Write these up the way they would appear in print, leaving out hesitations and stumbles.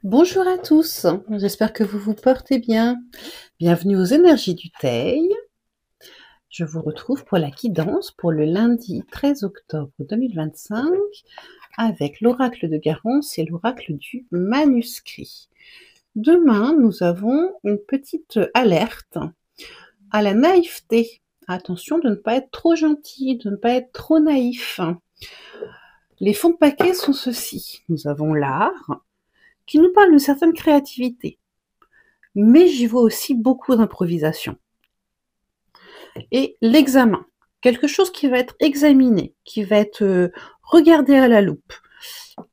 Bonjour à tous, j'espère que vous vous portez bien. Bienvenue aux énergies du Teil. Je vous retrouve pour la guidance pour le lundi 13 octobre 2025 avec l'oracle de Garance et l'oracle du manuscrit. Demain, nous avons une petite alerte à la naïveté. Attention de ne pas être trop gentil, de ne pas être trop naïf. Les fonds de paquet sont ceux-ci. Nous avons l'art, qui nous parle d'une certaine créativité. Mais j'y vois aussi beaucoup d'improvisation. Et l'examen, quelque chose qui va être examiné, qui va être regardé à la loupe,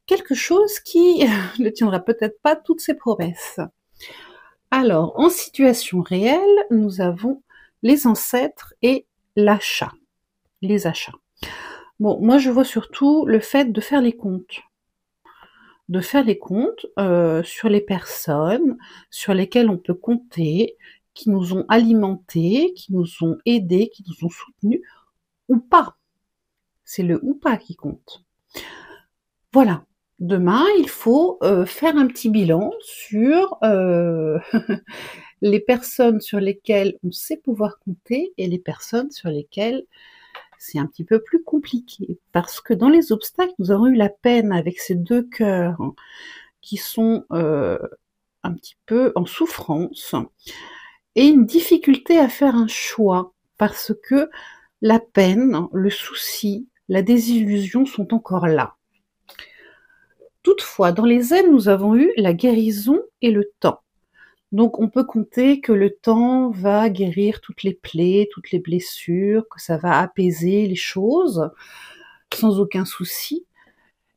quelque chose qui ne tiendra peut-être pas toutes ses promesses. Alors, en situation réelle, nous avons les ancêtres et l'achat, les achats. Bon, moi je vois surtout le fait de faire les comptes. De faire les comptes sur les personnes sur lesquelles on peut compter, qui nous ont alimentés, qui nous ont aidés, qui nous ont soutenus, ou pas. C'est le ou pas qui compte. Voilà. Demain, il faut faire un petit bilan sur les personnes sur lesquelles on sait pouvoir compter et les personnes sur lesquelles c'est un petit peu plus compliqué. Parce que dans les obstacles, nous avons eu la peine avec ces deux cœurs qui sont un petit peu en souffrance et une difficulté à faire un choix parce que la peine, le souci, la désillusion sont encore là. Toutefois, dans les aides, nous avons eu la guérison et le temps. Donc on peut compter que le temps va guérir toutes les plaies, toutes les blessures, que ça va apaiser les choses sans aucun souci.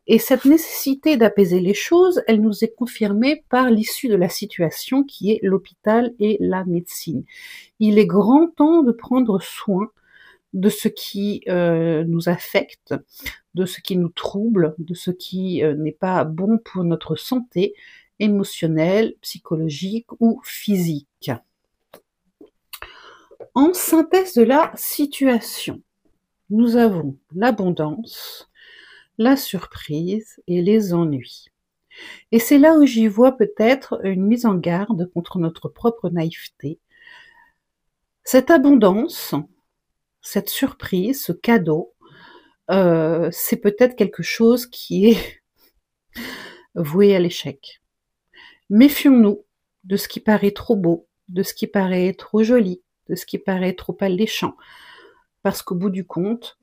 Et cette nécessité d'apaiser les choses, elle nous est confirmée par l'issue de la situation qui est l'hôpital et la médecine. Il est grand temps de prendre soin de ce qui nous affecte, de ce qui nous trouble, de ce qui n'est pas bon pour notre santé émotionnelle, psychologique ou physique. En synthèse de la situation, nous avons l'abondance, la surprise et les ennuis. Et c'est là où j'y vois peut-être une mise en garde contre notre propre naïveté. Cette abondance, cette surprise, ce cadeau, c'est peut-être quelque chose qui est voué à l'échec. Méfions-nous de ce qui paraît trop beau, de ce qui paraît trop joli, de ce qui paraît trop alléchant. Parce qu'au bout du compte,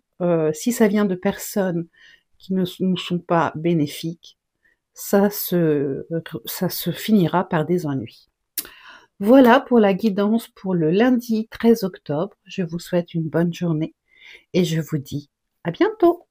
si ça vient de personnes qui ne nous sont pas bénéfiques, ça se finira par des ennuis. Voilà pour la guidance pour le lundi 13 octobre. Je vous souhaite une bonne journée et je vous dis à bientôt.